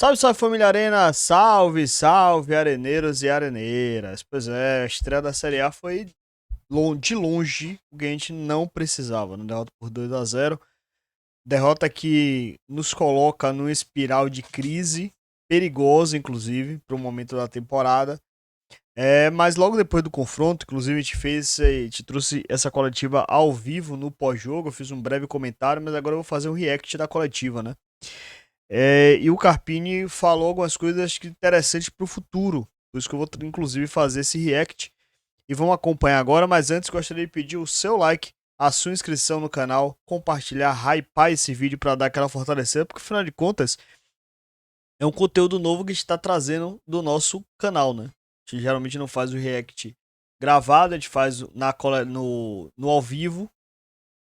Salve, salve família Arena, salve, salve areneiros e areneiras. Pois é, a estreia da Série A foi de longe o que a gente não precisava, né? Derrota por 2-0, derrota que nos coloca numa espiral de crise, perigosa inclusive, para o momento da temporada. Mas logo depois do confronto, inclusive a gente trouxe essa coletiva ao vivo no pós-jogo, eu fiz um breve comentário, mas agora eu vou fazer um react da coletiva, né? E o Carpini falou algumas coisas acho que interessantes para o futuro. Por isso que eu vou, inclusive, fazer esse react. E vamos acompanhar agora. Mas antes, gostaria de pedir o seu like, a sua inscrição no canal, compartilhar, hypar esse vídeo para dar aquela fortalecida. Porque, afinal de contas, é um conteúdo novo que a gente está trazendo do nosso canal, né? A gente geralmente não faz o react gravado, a gente faz no ao vivo,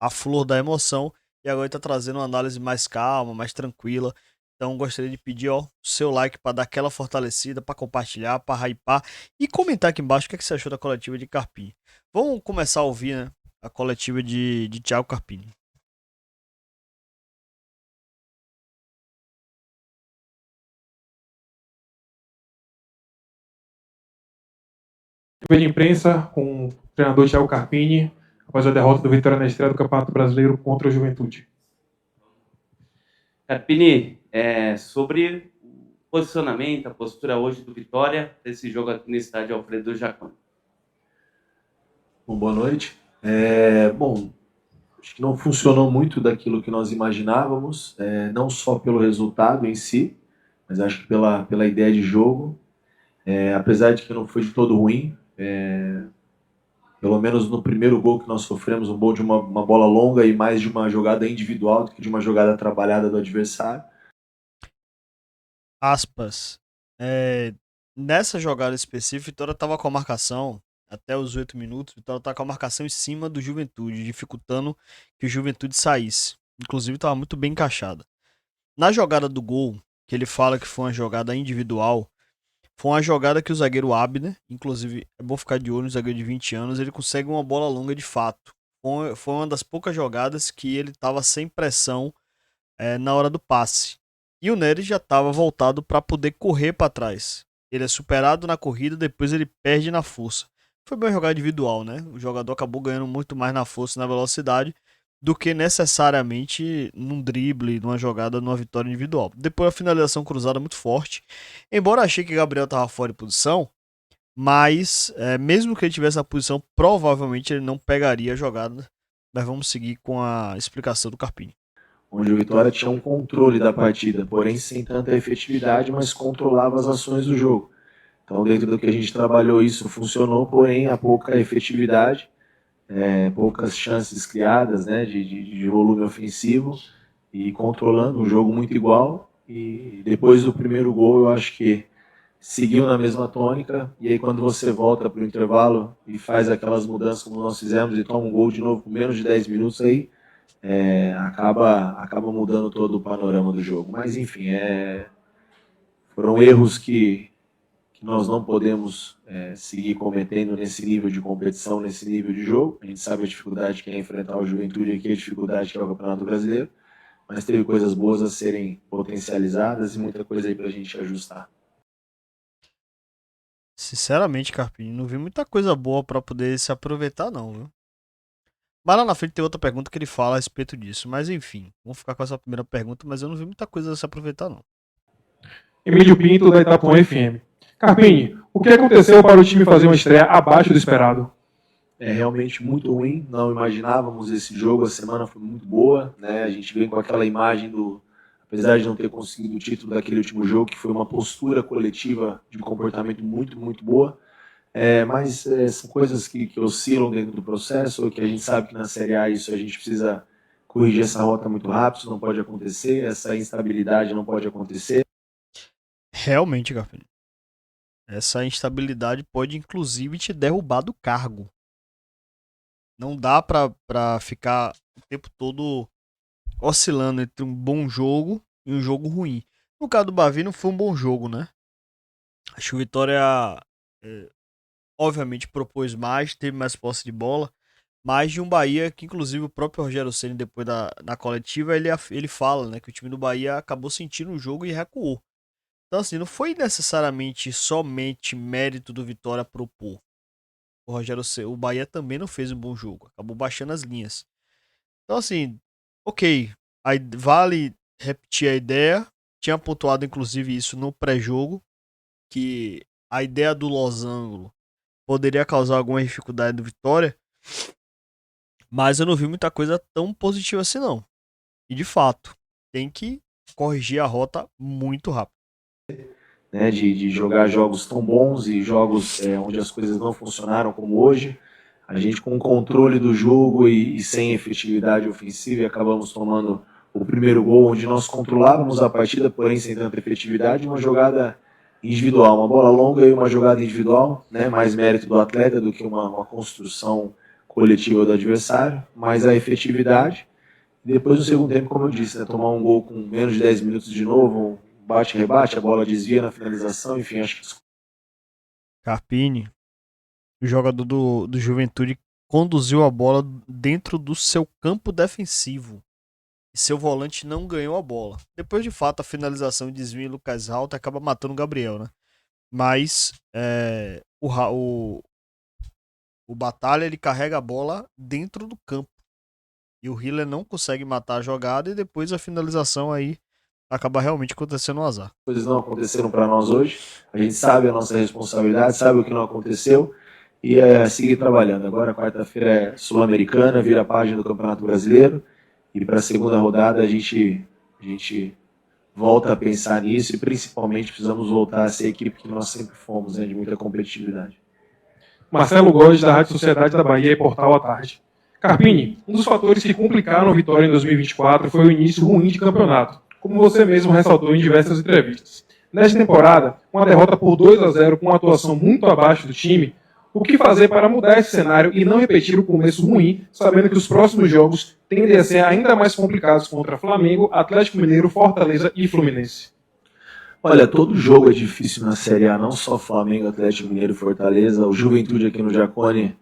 a flor da emoção. E agora está trazendo uma análise mais calma, mais tranquila. Então gostaria de pedir ó, o seu like para dar aquela fortalecida, para compartilhar, para hypar e comentar aqui embaixo o que, é que você achou da coletiva de Carpini. Vamos começar a ouvir né, a coletiva de Thiago Carpini. De imprensa com o treinador Thiago Carpini após a derrota do Vitória na estreia do Campeonato Brasileiro contra o Juventude. Carpini, sobre o posicionamento, a postura hoje do Vitória, desse jogo aqui no estádio Alfredo Jaconi. Boa noite. Acho que não funcionou muito daquilo que nós imaginávamos, não só pelo resultado em si, mas acho que pela ideia de jogo. Apesar de que não foi de todo ruim, pelo menos no primeiro gol que nós sofremos, um gol de uma bola longa e mais de uma jogada individual do que de uma jogada trabalhada do adversário. Aspas. Nessa jogada específica, Vitória estava com a marcação até os 8 minutos. Vitória estava com a marcação em cima do Juventude, dificultando que o Juventude saísse. Inclusive, estava muito bem encaixada. Na jogada do gol, que ele fala que foi uma jogada individual, foi uma jogada que o zagueiro Abner, inclusive é bom ficar de olho no zagueiro de 20 anos, ele consegue uma bola longa de fato. Foi uma das poucas jogadas que ele estava sem pressão na hora do passe. E o Neres já estava voltado para poder correr para trás. Ele é superado na corrida, depois ele perde na força. Foi bem jogada individual, né? O jogador acabou ganhando muito mais na força e na velocidade do que necessariamente num drible, numa jogada, numa vitória individual. Depois a finalização cruzada muito forte. Embora achei que Gabriel estava fora de posição, mas mesmo que ele tivesse na posição, provavelmente ele não pegaria a jogada. Mas vamos seguir com a explicação do Carpini. Onde o Vitória tinha um controle da partida, porém sem tanta efetividade, mas controlava as ações do jogo. Então, dentro do que a gente trabalhou, isso funcionou, porém a pouca efetividade, poucas chances criadas, né, de volume ofensivo e controlando o jogo muito igual. E depois do primeiro gol, eu acho que seguiu na mesma tônica. E aí, quando você volta para o intervalo e faz aquelas mudanças como nós fizemos e toma um gol de novo com menos de 10 minutos, aí acaba mudando todo o panorama do jogo. Mas, enfim, foram erros que nós não podemos seguir cometendo nesse nível de competição, nesse nível de jogo. A gente sabe a dificuldade que é enfrentar o Juventude aqui, a dificuldade que é o Campeonato Brasileiro, mas teve coisas boas a serem potencializadas e muita coisa aí pra gente ajustar. Sinceramente, Carpini, não vi muita coisa boa para poder se aproveitar não, viu? Mas lá na frente tem outra pergunta que ele fala a respeito disso. Mas enfim, vamos ficar com essa primeira pergunta, mas eu não vi muita coisa a se aproveitar não. Emílio Pinto, da Itapuã FM. Carpini, o que aconteceu para o time fazer uma estreia abaixo do esperado? É realmente muito ruim, não imaginávamos esse jogo, a semana foi muito boa, né? A gente vem com aquela imagem apesar de não ter conseguido o título daquele último jogo, que foi uma postura coletiva de comportamento muito, muito boa, mas são coisas que oscilam dentro do processo, que a gente sabe que na Série A isso a gente precisa corrigir essa rota muito rápido, isso não pode acontecer, essa instabilidade não pode acontecer. Realmente, Carpini. Essa instabilidade pode inclusive te derrubar do cargo. Não dá pra ficar o tempo todo oscilando entre um bom jogo e um jogo ruim. No caso do Bavi não foi um bom jogo, né? Acho que o Vitória, é, obviamente, propôs mais, teve mais posse de bola, mas de um Bahia que, inclusive, o próprio Rogério Ceni depois na coletiva, ele fala né, que o time do Bahia acabou sentindo o jogo e recuou. Então, assim, não foi necessariamente somente mérito do Vitória propor. O Rogério o Bahia também não fez um bom jogo. Acabou baixando as linhas. Então, assim, ok. Aí vale repetir a ideia. Tinha pontuado, inclusive, isso no pré-jogo. Que a ideia do losango poderia causar alguma dificuldade do Vitória. Mas eu não vi muita coisa tão positiva assim, não. E, de fato, tem que corrigir a rota muito rápido. Né, de jogar jogos tão bons e jogos onde as coisas não funcionaram como hoje. A gente com o controle do jogo e sem efetividade ofensiva e acabamos tomando o primeiro gol onde nós controlávamos a partida, porém sem tanta efetividade, uma jogada individual, uma bola longa e uma jogada individual, né, mais mérito do atleta do que uma construção coletiva do adversário, mas a efetividade. Depois no segundo tempo, como eu disse, né, tomar um gol com menos de 10 minutos de novo, bate-rebate, a bola desvia na finalização, enfim, acho que... Carpini, o jogador do Juventude, conduziu a bola dentro do seu campo defensivo. E seu volante não ganhou a bola. Depois, de fato, a finalização de desvio em Lucas Halter acaba matando o Gabriel, né? Mas o Batalha, ele carrega a bola dentro do campo. E o Hiller não consegue matar a jogada e depois a finalização aí acaba realmente acontecendo um azar. Coisas não aconteceram para nós hoje. A gente sabe a nossa responsabilidade, sabe o que não aconteceu e seguir trabalhando. Agora, quarta-feira é Sul-Americana, vira a página do Campeonato Brasileiro e para a segunda rodada a gente volta a pensar nisso e principalmente precisamos voltar a ser a equipe que nós sempre fomos, né, de muita competitividade. Marcelo Góes, da Rádio Sociedade da Bahia e Portal à Tarde. Carpini, um dos fatores que complicaram a Vitória em 2024 foi o início ruim de campeonato, como você mesmo ressaltou em diversas entrevistas. Nesta temporada, uma derrota por 2-0 com uma atuação muito abaixo do time, o que fazer para mudar esse cenário e não repetir o começo ruim, sabendo que os próximos jogos tendem a ser ainda mais complicados contra Flamengo, Atlético Mineiro, Fortaleza e Fluminense? Olha, todo jogo é difícil na Série A, não só Flamengo, Atlético Mineiro e Fortaleza. O Juventude aqui no Jacone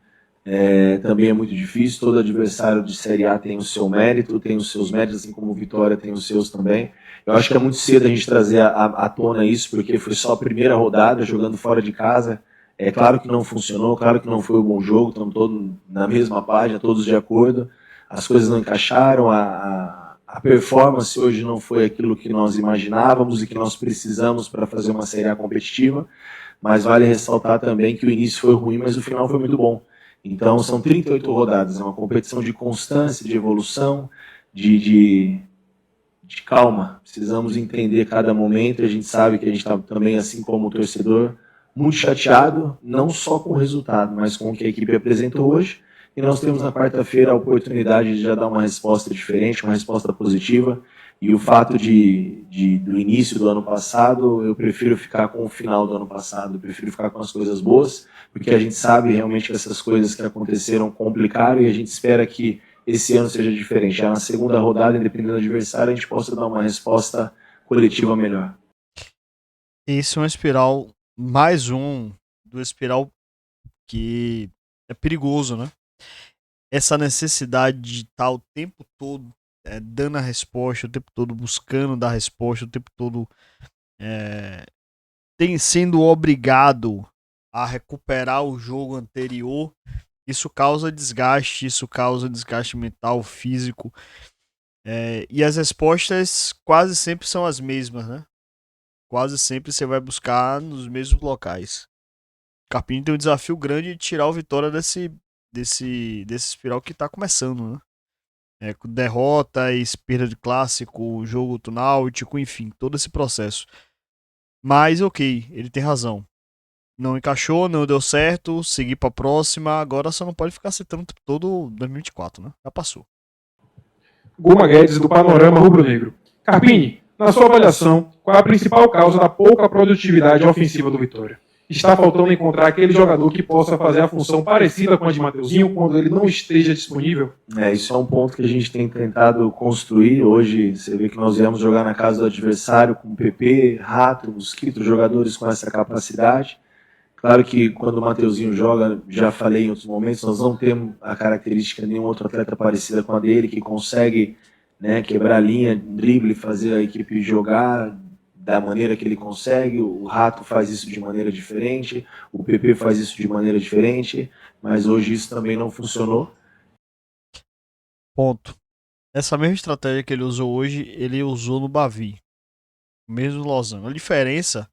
também é muito difícil. Todo adversário de Série A tem o seu mérito, tem os seus méritos, assim como o Vitória tem os seus também. Eu acho que é muito cedo a gente trazer à tona isso, porque foi só a primeira rodada, jogando fora de casa. É claro que não funcionou, claro que não foi um bom jogo, estamos todos na mesma página, todos de acordo. As coisas não encaixaram, a performance hoje não foi aquilo que nós imaginávamos e que nós precisamos para fazer uma Série A competitiva, mas vale ressaltar também que o início foi ruim, mas o final foi muito bom. Então são 38 rodadas, é uma competição de constância, de evolução, de calma. Precisamos entender cada momento e a gente sabe que a gente está também, assim como o torcedor, muito chateado, não só com o resultado, mas com o que a equipe apresentou hoje. E nós temos na quarta-feira a oportunidade de já dar uma resposta diferente, uma resposta positiva. E o fato do início do ano passado, eu prefiro ficar com o final do ano passado, eu prefiro ficar com as coisas boas, porque a gente sabe realmente que essas coisas que aconteceram complicaram e a gente espera que esse ano seja diferente. Já na segunda rodada, independente do adversário, a gente possa dar uma resposta coletiva melhor. Esse é uma espiral, mais um do espiral que é perigoso, né? Essa necessidade de estar o tempo todo dando a resposta, o tempo todo buscando dar resposta, o tempo todo sendo obrigado a recuperar o jogo anterior, isso causa desgaste mental, físico, e as respostas quase sempre são as mesmas, né? Quase sempre você vai buscar nos mesmos locais. O Carpini tem um desafio grande de tirar o Vitória desse espiral que tá começando, né? Com derrotas, perda de clássico, jogo do Náutico, enfim, todo esse processo. Mas ok, ele tem razão. Não encaixou, não deu certo, seguir pra próxima, agora só não pode ficar citando o tempo todo 2024, né? Já passou. Guma Guedes, do Panorama Rubro-Negro. Carpini, na sua avaliação, qual é a principal causa da pouca produtividade ofensiva do Vitória? Está faltando encontrar aquele jogador que possa fazer a função parecida com a de Mateuzinho quando ele não esteja disponível? Isso é um ponto que a gente tem tentado construir. Hoje você vê que nós viemos jogar na casa do adversário com PP, Rato, Mosquito, jogadores com essa capacidade. Claro que quando o Mateuzinho joga, já falei em outros momentos, nós não temos a característica de nenhum outro atleta parecida com a dele, que consegue, né, quebrar a linha, drible, fazer a equipe jogar da maneira que ele consegue, o Rato faz isso de maneira diferente, o PP faz isso de maneira diferente, mas hoje isso também não funcionou. Ponto. Essa mesma estratégia que ele usou hoje, ele usou no Bavi. Mesmo losango. A diferença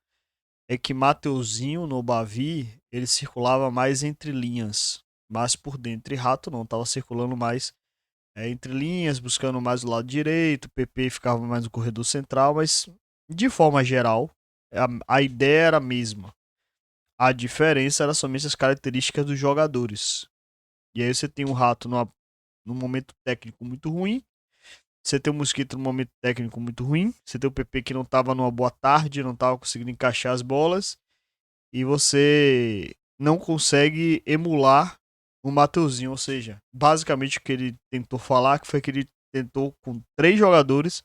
é que Mateuzinho no Bavi, ele circulava mais entre linhas, mais por dentro. E Rato não, tava circulando mais entre linhas, buscando mais o lado direito. O PP ficava mais no corredor central, mas de forma geral, a ideia era a mesma. A diferença era somente as características dos jogadores. E aí você tem um Rato num momento técnico muito ruim. Você tem o Mosquito num momento técnico muito ruim. Você tem o PP que não estava numa boa tarde, não estava conseguindo encaixar as bolas. E você não consegue emular o Mateuzinho. Ou seja, basicamente o que ele tentou falar que foi que ele tentou, com 3 jogadores,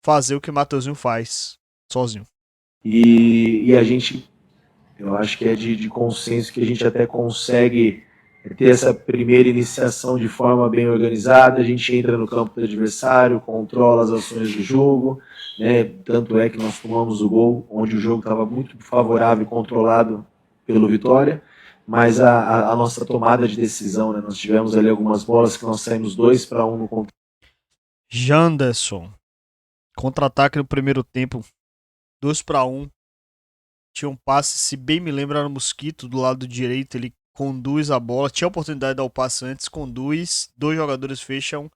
fazer o que o Mateuzinho faz sozinho. E a gente, eu acho que é de consenso que a gente até consegue ter essa primeira iniciação de forma bem organizada, a gente entra no campo do adversário, controla as ações do jogo, né? Tanto é que nós tomamos o gol, onde o jogo estava muito favorável e controlado pelo Vitória, mas a nossa tomada de decisão, né? Nós tivemos ali algumas bolas que nós saímos 2-1 no contra. Janderson, contra-ataque no primeiro tempo, 2-1. Tinha um passe, se bem me lembro, era no Mosquito, do lado direito, ele conduz a bola, tinha a oportunidade de dar o passe antes, conduz, 2 jogadores fecham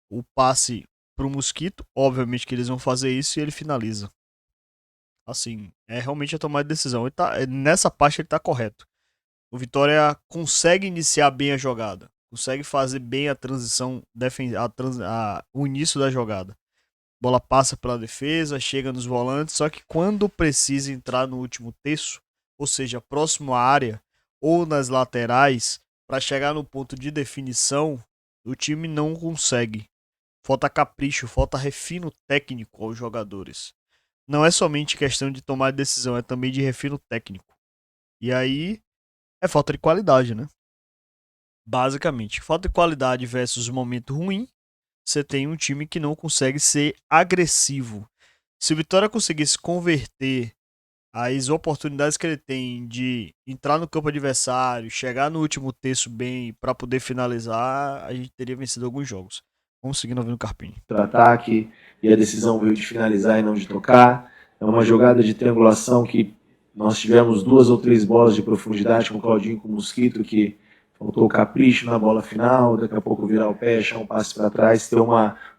o passe pro Mosquito, obviamente que eles vão fazer isso e ele finaliza. Assim, é realmente a tomada de decisão. Nessa parte ele tá correto. O Vitória consegue iniciar bem a jogada, consegue fazer bem a transição, o início da jogada. Bola passa pela defesa, chega nos volantes, só que quando precisa entrar no último terço, ou seja, próximo à área ou nas laterais, para chegar no ponto de definição, o time não consegue. Falta capricho, falta refino técnico aos jogadores. Não é somente questão de tomar decisão, é também de refino técnico. E aí é falta de qualidade, né? Basicamente, falta de qualidade versus momento ruim, você tem um time que não consegue ser agressivo. Se o Vitória conseguisse converter as oportunidades que ele tem de entrar no campo adversário, chegar no último terço bem para poder finalizar, a gente teria vencido alguns jogos. Vamos seguindo ouvindo o Carpini. Ataque, e a decisão veio de finalizar e não de tocar. É uma jogada de triangulação que nós tivemos 2 ou 3 bolas de profundidade com o Claudinho e com o Mosquito, que faltou capricho na bola final, daqui a pouco virar o pé, achar um passe para trás, ter um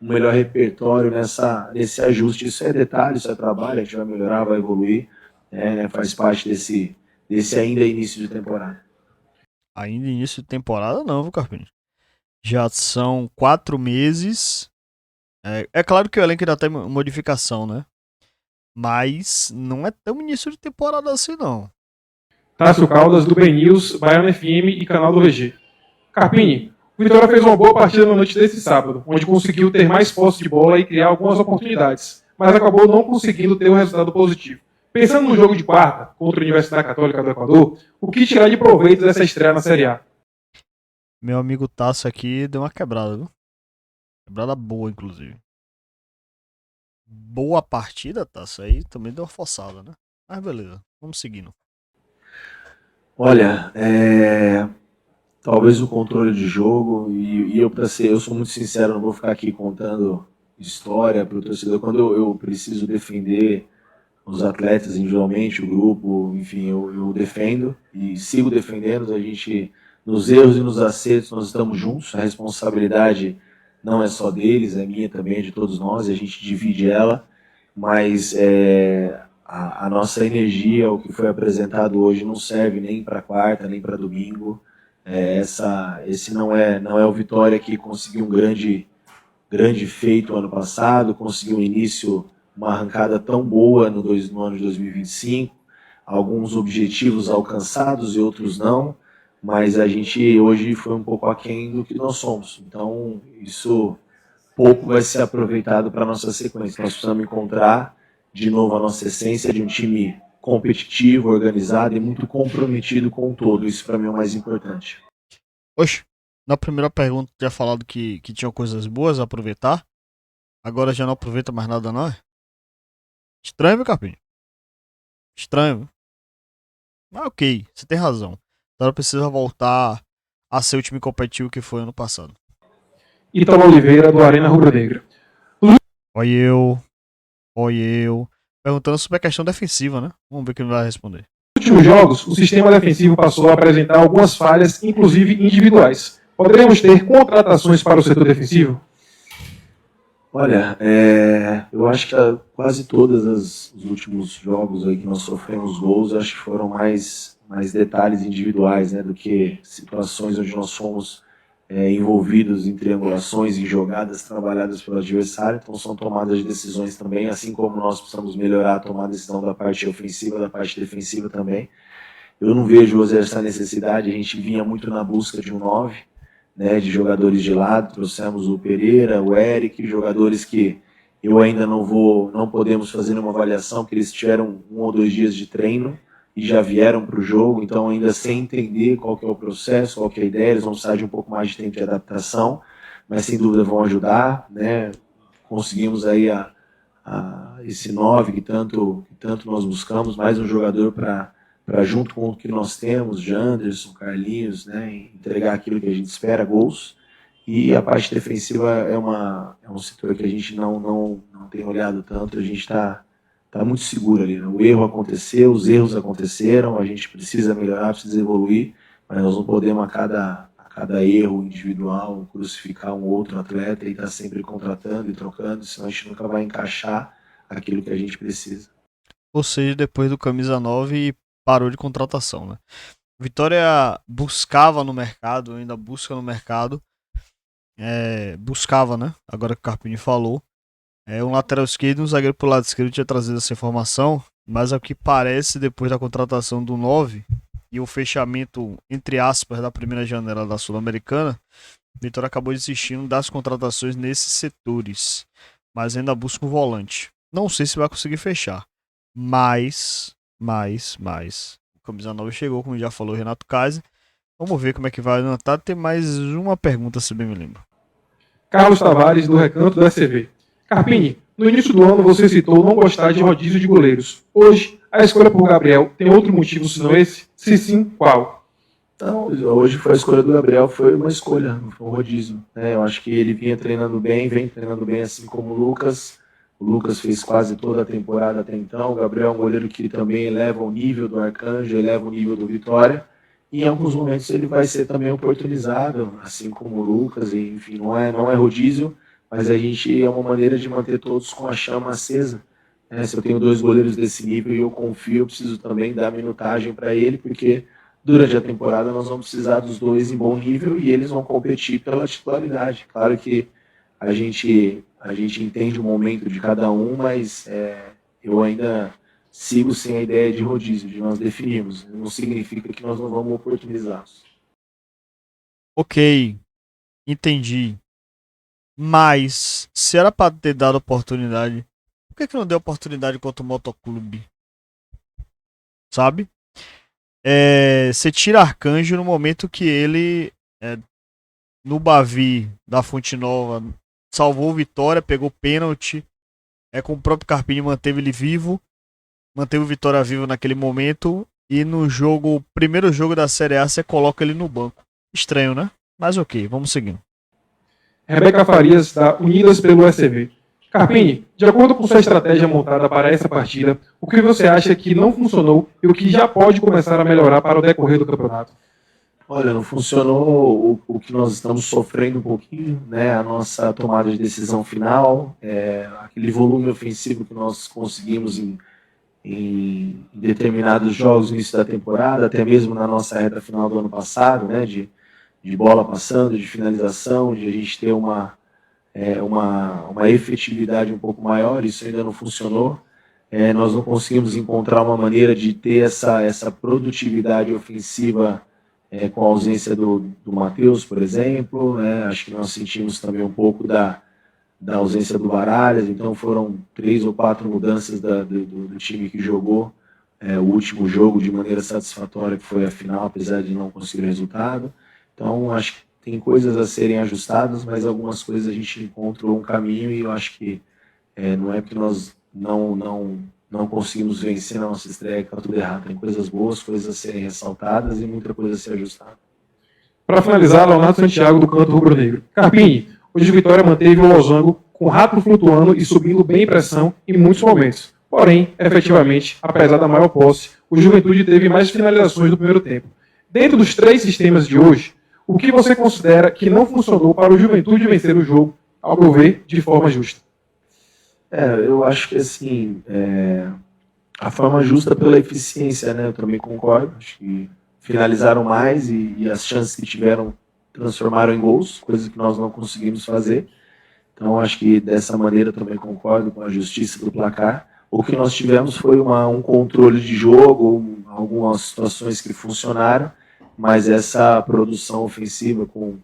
melhor repertório nesse ajuste. Isso é detalhe, isso é trabalho, a gente vai melhorar, vai evoluir, faz parte desse ainda início de temporada. Ainda início de temporada não, viu, Carpini? Já são 4 meses. É claro que o elenco ainda tem modificação, né? Mas não é tão início de temporada assim, não. Tássio Caldas, do Ben News, Baiano FM e canal do VG. Carpini, o Vitória fez uma boa partida na noite desse sábado, onde conseguiu ter mais posse de bola e criar algumas oportunidades, mas acabou não conseguindo ter um resultado positivo. Pensando no jogo de quarta, contra a Universidade Católica do Equador, o que tirar de proveito dessa estreia na Série A? Meu amigo Tasso aqui deu uma quebrada, viu? Quebrada boa, inclusive. Boa partida, Tasso. Aí também deu uma forçada, né? Mas beleza, vamos seguindo. Olha, talvez o controle de jogo, e eu sou muito sincero, não vou ficar aqui contando história para o torcedor. Quando eu preciso defender os atletas individualmente, o grupo, enfim, eu defendo e sigo defendendo. A gente, nos erros e nos acertos, nós estamos juntos. A responsabilidade não é só deles, é minha também, é de todos nós, e a gente divide ela, mas a nossa energia, o que foi apresentado hoje, não serve nem para quarta, nem para domingo. Esse não é o Vitória que conseguiu um grande feito ano passado, conseguiu um início, uma arrancada tão boa no ano de 2025, alguns objetivos alcançados e outros não, mas a gente hoje foi um pouco aquém do que nós somos. Então, isso pouco vai ser aproveitado para a nossa sequência. Nós precisamos encontrar de novo a nossa essência de um time competitivo, organizado e muito comprometido com o todo. Isso para mim é o mais importante. Oxe, na primeira pergunta tinha falado que tinha coisas boas a aproveitar. Agora já não aproveita mais nada, não é? Estranho, meu Carpini? Estranho. Mas ok, você tem razão. Então precisa voltar a ser o time competitivo que foi ano passado. Ítalo Oliveira, do Arena Rubro Negra. Olha eu. Perguntando sobre a questão defensiva, né? Vamos ver o que ele vai responder. Nos últimos jogos, o sistema defensivo passou a apresentar algumas falhas, inclusive individuais. Poderíamos ter contratações para o setor defensivo? Olha, eu acho que quase todos os últimos jogos aí que nós sofremos gols, acho que foram mais detalhes individuais, né, do que situações onde nós fomos envolvidos em triangulações, em jogadas trabalhadas pelo adversário. Então são tomadas de decisões também, assim como nós precisamos melhorar a tomada de decisão da parte ofensiva, da parte defensiva também. Eu não vejo hoje essa necessidade, a gente vinha muito na busca de um 9, né, de jogadores de lado, trouxemos o Pereira, o Eric, jogadores que eu ainda não podemos fazer uma avaliação, porque eles tiveram 1 ou 2 dias de treino e já vieram para o jogo, então ainda sem entender qual que é o processo, qual que é a ideia, eles vão precisar de um pouco mais de tempo de adaptação, mas sem dúvida vão ajudar, né? Conseguimos aí esse 9 que tanto nós buscamos, mais um jogador para junto com o que nós temos, Janderson, Carlinhos, né, entregar aquilo que a gente espera, gols. E a parte defensiva é um setor que a gente não tem olhado tanto, a gente está muito seguro ali, né? O erro aconteceu, os erros aconteceram, a gente precisa melhorar, precisa evoluir, mas nós não podemos a cada erro individual crucificar um outro atleta e estar sempre contratando e trocando, senão a gente nunca vai encaixar aquilo que a gente precisa. Ou seja, depois do camisa 9 parou de contratação, né? Vitória buscava no mercado, ainda busca no mercado. Buscava, né? Agora que o Carpini falou. Um lateral esquerdo e um zagueiro pro lado esquerdo tinha trazido essa informação. Mas ao que parece, depois da contratação do 9 e o fechamento, entre aspas, da primeira janela da Sul-Americana, Vitória acabou desistindo das contratações nesses setores. Mas ainda busca um volante. Não sei se vai conseguir fechar. Mas o camisa 9 chegou, como já falou o Renato Kaiser. Vamos ver como é que vai anotar. Tem mais uma pergunta, se bem me lembro. Carlos Tavares, do Recanto do SV. Carpini, no início do ano você citou não gostar de rodízio de goleiros. Hoje, a escolha por Gabriel tem outro motivo senão esse? Se sim, qual? Então, hoje foi a escolha do Gabriel, foi uma escolha, não foi um rodízio, né? Eu acho que ele vem treinando bem, assim como o Lucas. O Lucas fez quase toda a temporada até então. O Gabriel é um goleiro que também eleva o nível do Arcanjo, eleva o nível do Vitória. E em alguns momentos ele vai ser também oportunizado, assim como o Lucas. E, enfim, não é rodízio, mas a gente é uma maneira de manter todos com a chama acesa. Se eu tenho 2 goleiros desse nível e eu confio, eu preciso também dar minutagem para ele, porque durante a temporada nós vamos precisar dos 2 em bom nível e eles vão competir pela titularidade. Claro que a gente entende o momento de cada um, mas eu ainda sigo sem a ideia de rodízio, de nós definirmos. Não significa que nós não vamos oportunizá-los. Ok, entendi. Mas, se era para ter dado oportunidade, por que não deu oportunidade contra o Motoclube? Sabe? Você tira Arcanjo no momento que ele, no Bavi da Fonte Nova, salvou Vitória, pegou pênalti, com o próprio Carpini manteve ele vivo, manteve o Vitória vivo naquele momento, e no primeiro jogo da Série A, você coloca ele no banco. Estranho, né? Mas ok, vamos seguindo. Rebeca Farias, da Unidas pelo SV. Carpini, de acordo com sua estratégia montada para essa partida, o que você acha que não funcionou e o que já pode começar a melhorar para o decorrer do campeonato? Olha, não funcionou o que nós estamos sofrendo um pouquinho, né? A nossa tomada de decisão final, aquele volume ofensivo que nós conseguimos em determinados jogos no início da temporada, até mesmo na nossa reta final do ano passado, né? De bola passando, de finalização, de a gente ter uma efetividade um pouco maior, isso ainda não funcionou. Nós não conseguimos encontrar uma maneira de ter essa produtividade ofensiva com a ausência do Matheus, por exemplo. Acho que nós sentimos também um pouco da ausência do Baralhas, então foram 3 ou 4 mudanças do time que jogou o último jogo de maneira satisfatória, que foi a final, apesar de não conseguir o resultado. Então, acho que tem coisas a serem ajustadas, mas algumas coisas a gente encontrou um caminho e eu acho que não é porque nós não conseguimos vencer na nossa estreia, que tá tudo errado. Tem coisas boas, coisas a serem ressaltadas e muita coisa a ser ajustada. Para finalizar, Leonardo Santiago do canto rubro-negro. Carpini, hoje o Vitória manteve o losango com o rato flutuando e subindo bem em pressão em muitos momentos. Porém, efetivamente, apesar da maior posse, o Juventude teve mais finalizações no primeiro tempo. Dentro dos 3 sistemas de hoje, o que você considera que não funcionou para o Juventude vencer o jogo, ao meu ver, de forma justa? Eu acho que assim, a forma justa pela eficiência, né? Eu também concordo. Acho que finalizaram mais e as chances que tiveram transformaram em gols, coisa que nós não conseguimos fazer. Então acho que dessa maneira eu também concordo com a justiça do placar. O que nós tivemos foi um controle de jogo, algumas situações que funcionaram, mas essa produção ofensiva com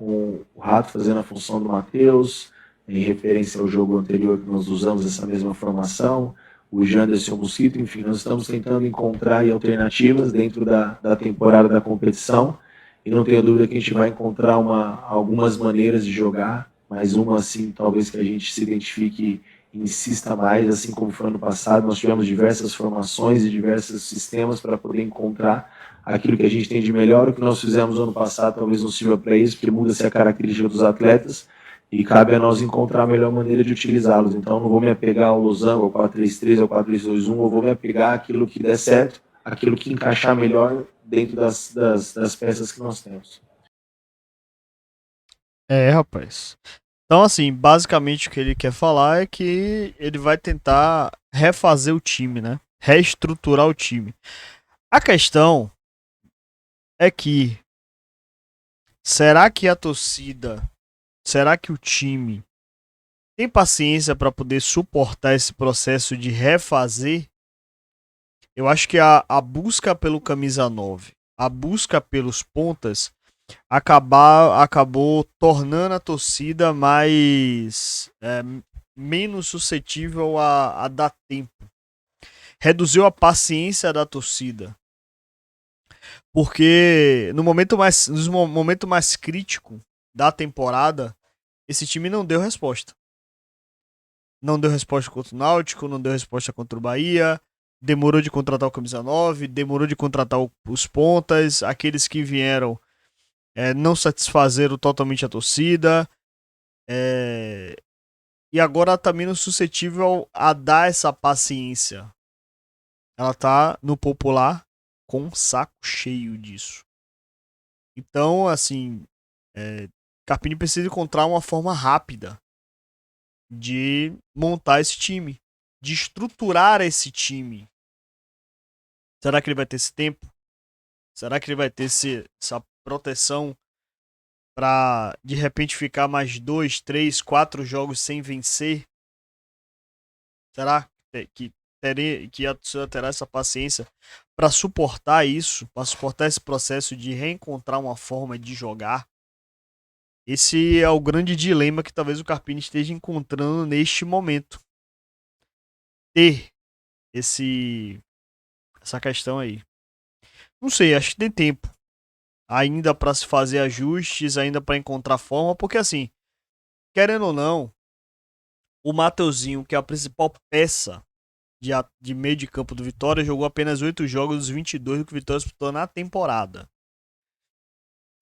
o Rato fazendo a função do Matheus, em referência ao jogo anterior que nós usamos essa mesma formação, o Janderson e o Mosquito, enfim, nós estamos tentando encontrar aí alternativas dentro da temporada da competição, e não tenho dúvida que a gente vai encontrar algumas maneiras de jogar, mas uma assim, talvez que a gente se identifique e insista mais, assim como foi ano passado, nós tivemos diversas formações e diversos sistemas para poder encontrar aquilo que a gente tem de melhor. O que nós fizemos ano passado talvez não sirva para isso, porque muda-se a característica dos atletas e cabe a nós encontrar a melhor maneira de utilizá-los. Então não vou me apegar ao losango, ao 4-3-3, ao 4-2-1, eu vou me apegar àquilo que der certo, aquilo que encaixar melhor dentro das peças que nós temos. Rapaz. Então, assim, basicamente o que ele quer falar é que ele vai tentar refazer o time, né? Reestruturar o time. A questão é que será que a torcida, será que o time tem paciência para poder suportar esse processo de refazer? Eu acho que a busca pelo camisa 9, a busca pelos pontas, acabou tornando a torcida menos suscetível a dar tempo. Reduziu a paciência da torcida. Porque no momento mais crítico da temporada, esse time não deu resposta. Não deu resposta contra o Náutico, não deu resposta contra o Bahia, demorou de contratar o camisa 9, demorou de contratar os pontas, aqueles que vieram não satisfazeram totalmente a torcida, e agora tá menos suscetível a dar essa paciência. Ela tá no popular com um saco cheio disso. Então, assim, Carpini precisa encontrar uma forma rápida de montar esse time, de estruturar esse time. Será que ele vai ter esse tempo? Será que ele vai ter essa proteção para de repente ficar mais 2, 3, 4 jogos sem vencer? Será que a torcida terá essa paciência para suportar isso, para suportar esse processo de reencontrar uma forma de jogar? Esse é o grande dilema que talvez o Carpini esteja encontrando neste momento. Ter essa questão aí. Não sei, acho que tem tempo ainda para se fazer ajustes, ainda para encontrar forma, porque assim, querendo ou não, o Mateuzinho, que é a principal peça de meio de campo do Vitória, jogou apenas 8 jogos dos 22 do que o Vitória disputou na temporada.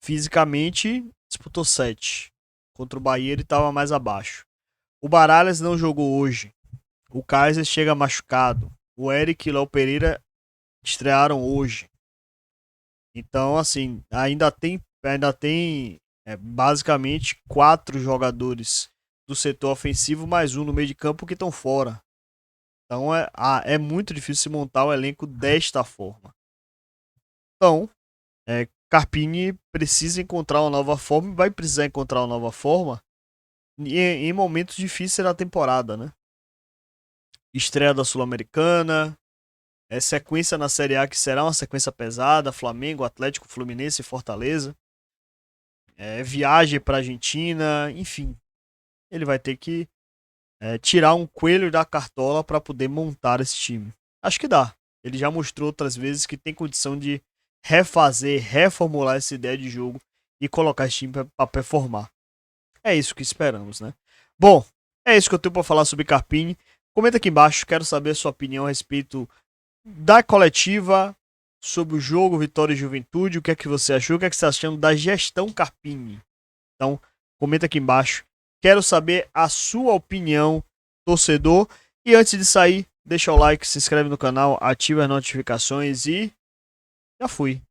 Fisicamente, disputou 7. Contra o Bahia ele estava mais abaixo. O Baralhas não jogou hoje. O Kaiser chega machucado. O Eric e o Léo Pereira estrearam hoje. Então, assim, ainda tem basicamente 4 jogadores do setor ofensivo, mais um no meio de campo que estão fora. Então é muito difícil se montar o elenco desta forma. Então, Carpini precisa encontrar uma nova forma, vai precisar encontrar uma nova forma em momentos difíceis da temporada, né? Estreia da Sul-Americana, sequência na Série A que será uma sequência pesada, Flamengo, Atlético, Fluminense e Fortaleza. Viagem para Argentina, enfim. Ele vai ter que tirar um coelho da cartola para poder montar esse time. Acho que dá. Ele já mostrou outras vezes que tem condição de refazer, reformular essa ideia de jogo e colocar esse time para performar. É isso que esperamos, né? Bom, é isso que eu tenho para falar sobre Carpini. Comenta aqui embaixo, quero saber a sua opinião a respeito da coletiva, sobre o jogo Vitória e Juventude, o que é que você achou, o que é que você está achando da gestão Carpini. Então, comenta aqui embaixo. Quero saber a sua opinião, torcedor. E antes de sair, deixa o like, se inscreve no canal, ativa as notificações e já fui.